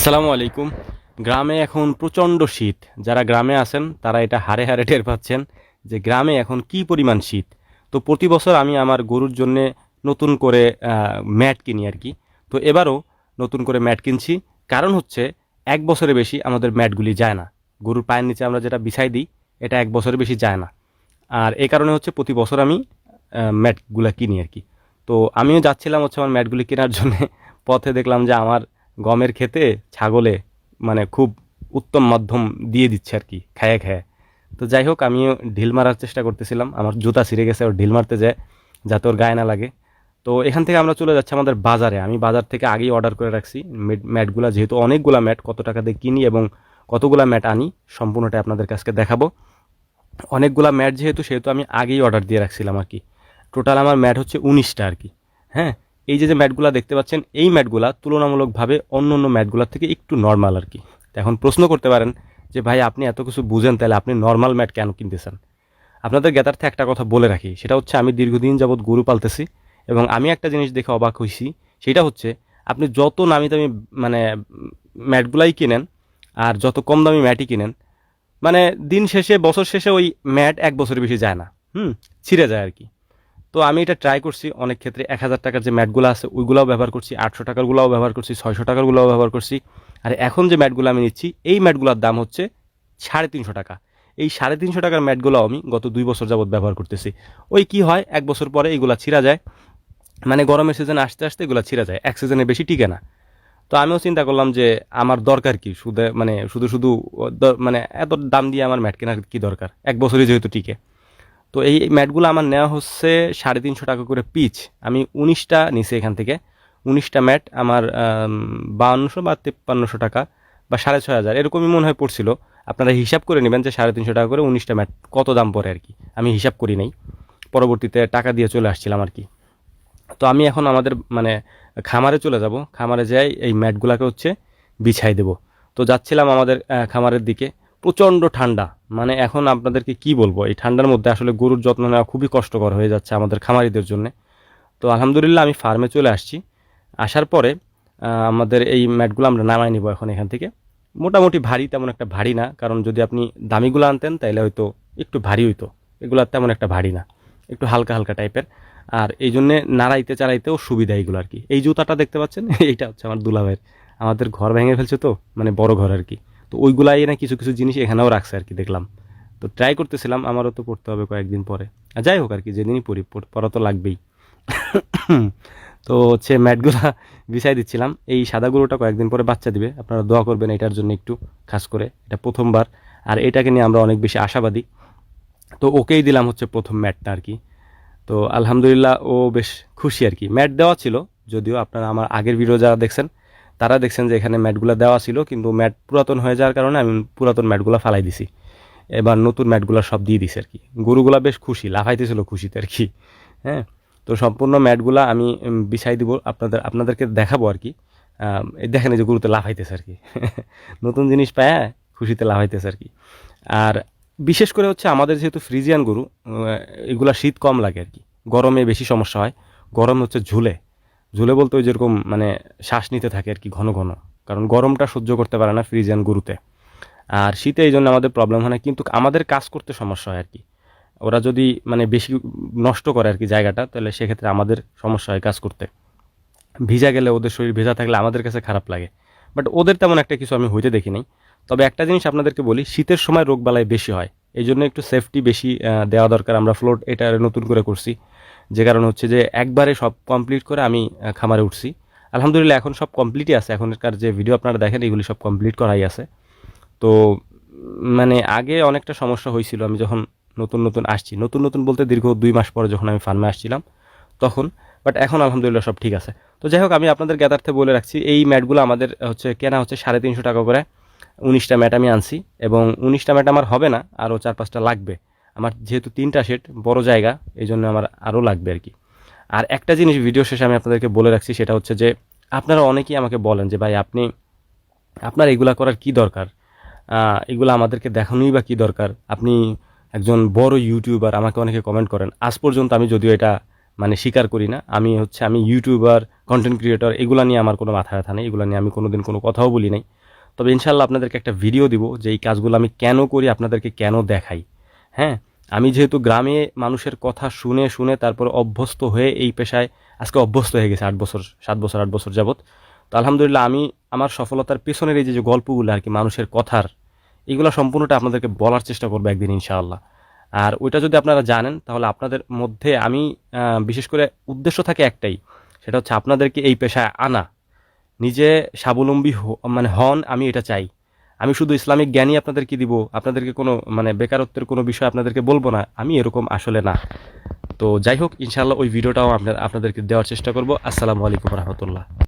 আসসালামু আলাইকুম। গ্রামে এখন প্রচণ্ড শীত। যারা গ্রামে আছেন তারা এটা হাড়ে হাড়ে টের পাচ্ছেন যে গ্রামে এখন কি পরিমাণ শীত। তো প্রতি বছর আমি আমার গরুর জন্যে নতুন করে ম্যাট কিনি আর কি। তো এবারও নতুন করে ম্যাট কিনছি। কারণ হচ্ছে ১ বছরের বেশি আমাদের ম্যাটগুলি যায় না। গরুর পায়ের নিচে আমরা যেটা বিছাই দিই এটা ১ বছরের বেশি যায় না। আর এই কারণে হচ্ছে প্রতি বছর আমি ম্যাটগুলা কিনি আর কি। তো আমিও যাচ্ছিলাম হচ্ছে আমার ম্যাটগুলি কেনার জন্যে। পথে দেখলাম যে আমার গমের ক্ষেতে ছাগলে মানে খুব উত্তম মাধ্যম দিয়ে দিচ্ছে আর কি, খায়ে খায়ে। তো যাই হোক, আমিও ঢিল মারার চেষ্টা করতেছিলাম, আমার জুতা ছিঁড়ে গেছে ওর ঢিল মারতে যায়, যাতে ওর গায়ে না লাগে। তো এখান থেকে আমরা চলে যাচ্ছি আমাদের বাজারে। আমি বাজার থেকে আগেই অর্ডার করে রাখছি ম্যাটগুলা, যেহেতু অনেকগুলা ম্যাট, কত টাকা দিয়ে কিনি এবং কতগুলা ম্যাট আনি সম্পূর্ণটা আপনাদের কাছে দেখাবো। অনেকগুলা ম্যাট যেহেতু, সেহেতু আমি আগেই অর্ডার দিয়ে রাখছিলাম আর কি। টোটাল আমার ম্যাট হচ্ছে ১৯টা আর কি। হ্যাঁ, এই যে যে ম্যাটগুলা দেখতে পাচ্ছেন, এই ম্যাটগুলা তুলনামূলকভাবে অন্য অন্য ম্যাটগুলোর থেকে একটু নর্মাল আর কি। তো এখন প্রশ্ন করতে পারেন যে ভাই আপনি এত কিছু বুঝেন, তাহলে আপনি নর্মাল ম্যাট কেন কিনতেছেন? আপনাদের জ্ঞাতার্থে একটা কথা বলে রাখি, সেটা হচ্ছে আমি দীর্ঘদিন যাবৎ গরু পালতেছি এবং আমি একটা জিনিস দেখে অবাক হয়েছি। সেটা হচ্ছে আপনি যত নামি দামি মানে ম্যাটগুলাই কিনেন আর যত কম দামি ম্যাটই কিনেন, মানে দিন শেষে, বছর শেষে ওই ম্যাট ১ বছরের বেশি যায় না। ছিঁড়ে যায় আর কি। তো আমি এটা ট্রাই করছি অনেক ক্ষেত্রে। ১,০০০ টাকার যে ম্যাটগুলো আছে ওইগুলোও ব্যবহার করছি, ৮০০ টাকারগুলোও ব্যবহার করছি, ৬০০ টাকারগুলোও ব্যবহার করছি। আর এখন যে ম্যাটগুলো আমি নিচ্ছি, এই ম্যাটগুলোর দাম হচ্ছে ৩৫০ টাকা। এই ৩৫০ টাকার ম্যাটগুলো আমি গত ২ বছর যাবৎ ব্যবহার করতেছি। ওই কি হয়, ১ বছর পরে এগুলা ছিঁড়া যায়। মানে গরমের সিজন আসতে আসতে এগুলো ছিঁড়া যায়, এক সিজনে বেশি টিকে না। তো আমিও চিন্তা করলাম যে আমার দরকার কি, শুধু শুধু মানে এত দাম দিয়ে আমার ম্যাট কেনার কি দরকার, ১ বছরই যেহেতু টিকে। তো এই ম্যাটগুলো আমার নেওয়া হচ্ছে ৩৫০ টাকা করে পিচ। আমি ১৯টা নিছি এখান থেকে। ১৯টা ম্যাট আমার ৫২০০ বা ৫৩০০ টাকা বা ৬৫০০ এরকমই মনে হয় পড়ছিল। আপনারা হিসাব করে নেবেন যে ৩৫০ টাকা করে ১৯টা ম্যাট কত দাম পড়ে আর কি। আমি হিসাব করি নাই, পরবর্তীতে টাকা দিয়ে চলে আসছিলাম আর কি। তো আমি এখন আমাদের খামারে চলে যাব। খামারে যাই এই ম্যাটগুলাকে হচ্ছে বিছাই দেব। তো যাচ্ছিলাম আমাদের খামারের দিকে। প্রচণ্ড ঠান্ডা। মানে এখন আপনাদেরকে কি বলবো, এই ঠান্ডার মধ্যে আসলে গরুর যত্ন নেওয়া খুবই কষ্টকর হয়ে যাচ্ছে আমাদের খামারিদের জন্য। তো আলহামদুলিল্লাহ আমি ফার্মে চলে আসছি। আসার পরে আমাদের এই ম্যাটগুলো আমরা নামাই নিব এখন এখান থেকে। মোটামুটি ভারী, তেমন একটা ভারী না, কারণ যদি আপনি দামিগুলো আনতেন তাহলে হয়তো একটু ভারী হইতো। এগুলো তেমন একটা ভারী না, একটু হালকা হালকা টাইপের। আর এই জন্যে নাড়াইতে চাড়াইতেও সুবিধা এইগুলো আর কি। এই জুতাটা দেখতে পাচ্ছেন এইটা হচ্ছে আমার দুলাভাইয়ের। আমাদের ঘর ভেঙে ফেলছে তো, মানে বড় ঘর আর কি। তো ওইগুলাই না কিছু কিছু জিনিস এখানেও রাখছে আর কি, দেখলাম। তো ট্রাই করতেছিলাম, আমারও তো পড়তে হবে কয়েকদিন পরে। যাই হোক আর কি, যেদিনই পড়ি পড়া তো লাগবেই। তো হচ্ছে ম্যাটগুলা বিছাই দিচ্ছিলাম। এই সাদা গরুটা কয়েকদিন পরে বাচ্চা দিবে, আপনারা দোয়া করবেন এটার জন্য একটু, খাস করে এটা প্রথমবার। আর এটাকে নিয়ে আমরা অনেক বেশি আশাবাদী। তো ওকেই দিলাম হচ্ছে প্রথম ম্যাটটা আর কি। তো আলহামদুলিল্লাহ ও বেশ খুশি আর কি। ম্যাট দেওয়া ছিল, যদিও আপনারা আমার আগের ভিডিও যারা দেখছেন তারা দেখছেন যে এখানে ম্যাটগুলো দেওয়া ছিল, কিন্তু ম্যাট পুরাতন হয়ে যাওয়ার কারণে আমি পুরাতন ম্যাটগুলো ফালাই দিছি। এবার নতুন ম্যাটগুলো সব দিয়ে দিছি আর কি। গরুগুলা বেশ খুশি, লাফাইতেছিল খুশিতে আর কি। হ্যাঁ, তো সম্পূর্ণ ম্যাটগুলা আমি বিছাই দিব, আপনাদেরকে দেখাবো আর কি। এই দেখেন এই যে গরুতে লাফাইতেছে আর কি। নতুন জিনিস পায় খুশিতে লাফাইতেছে আর কি। আর বিশেষ করে হচ্ছে আমাদের যেহেতু ফ্রিজিয়ান গরু, এগুলা শীত কম লাগে আর কি, গরমে বেশি সমস্যা হয়। গরম হচ্ছে ঝুলে ঝুলে বলতে ওই যেরকম মানে শ্বাস নিতে থাকে আর কি ঘন ঘন, কারণ গরমটা সহ্য করতে পারে না ফ্রিজিয়ান গরুতে। আর শীতে এই জন্য আমাদের প্রবলেম হয় না, কিন্তু আমাদের কাজ করতে সমস্যা হয় আর কি। ওরা যদি মানে বেশি নষ্ট করে আর কি জায়গাটা, তাহলে সেক্ষেত্রে আমাদের সমস্যা হয় কাজ করতে। ভিজা গেলে, ওদের শরীর ভেজা থাকলে আমাদের কাছে খারাপ লাগে। বাট ওদের তেমন একটা কিছু আমি হইতে দেখি নাই। তবে একটা জিনিস আপনাদেরকে বলি, শীতের সময় রোগবালাই বেশি হয়, এই জন্য একটু সেফটি বেশি দেওয়া দরকার। আমরা ফ্লোর এটা নতুন করে করছি, যে কারণ হচ্ছে যে একবারে সব কমপ্লিট করে আমি খামারে উঠছি। আলহামদুলিল্লাহ এখন সব কমপ্লিটই আছে, এখনকার যে ভিডিও আপনারা দেখেন এগুলি সব কমপ্লিট করাই আছে। তো মানে আগে অনেকটা সমস্যা হয়েছিল আমি যখন নতুন নতুন আসছি, নতুন নতুন বলতে দীর্ঘ ২ মাস পরে যখন আমি ফার্মে আসছিলাম তখন। বাট এখন আলহামদুলিল্লাহ সব ঠিক আছে। তো যাই হোক, আমি আপনাদের জ্ঞাতার্থে বলে রাখছি, এই ম্যাটগুলো আমাদের হচ্ছে কেনা হচ্ছে ৩৫০ টাকা করে। ১৯টা ম্যাট আমি আনছি, এবং ১৯টা ম্যাট আমার হবে না, আরও ৪-৫টা লাগবে। আমার যেহেতু ৩টা সেট, বড় জায়গা, এই জন্য আমার আরও লাগবে আর কি। আর একটা জিনিস ভিডিও শেষে আমি আপনাদেরকে বলে রাখছি, সেটা হচ্ছে যে আপনারা অনেকেই আমাকে বলেন যে ভাই আপনার এগুলা করার কি দরকার, এগুলো আমাদেরকে দেখানোই বা কী দরকার, আপনি একজন বড় ইউটিউবার। আমাকে অনেকে কমেন্ট করেন। আজ পর্যন্ত আমি যদিও এটা মানে স্বীকার করি না, আমি ইউটিউবার কন্টেন্ট ক্রিয়েটর, এগুলো নিয়ে আমার কোনো মাথা ব্যথা নেই, এগুলো নিয়ে আমি কোনোদিন কোনো কথাও বলি নাই। তবে ইনশাল্লাহ আপনাদেরকে একটা ভিডিও দিব যে এই কাজগুলো আমি কেন করি, আপনাদেরকে কেন দেখাই। হ্যাঁ, আমি যেহেতু গ্রামে মানুষের কথা শুনে শুনে তারপর অভ্যস্ত হয়ে এই পেশায় আজকে অভ্যস্ত হয়ে গেছে 8 বছর, 7 বছর, 8 বছর যাবত। তো আলহামদুলিল্লাহ আমি আমার সফলতার পেছনের এই যে যে গল্পগুলো আর কি, মানুষের কথার, এগুলো সম্পূর্ণটা আপনাদেরকে বলার চেষ্টা করবো একদিন ইনশাআল্লাহ। আর ওইটা যদি আপনারা জানেন তাহলে আপনাদের মধ্যে আমি বিশেষ করে উদ্দেশ্য থাকে একটাই, সেটা হচ্ছে আপনাদেরকে এই পেশায় আনা, নিজে স্বাবলম্বী মানে হন, আমি এটা চাই। আমি শুধু ইসলামিক জ্ঞানই আপনাদেরকে দিব, আপনাদেরকে কোনো মানে বেকারত্বের কোনো বিষয় আপনাদেরকে বলবো না, আমি এরকম আসলে না। তো যাই হোক, ইনশাআল্লাহ ওই ভিডিওটাও আপনাদেরকে দেওয়ার চেষ্টা করব। আসসালামু আলাইকুম রহমতুল্লাহ।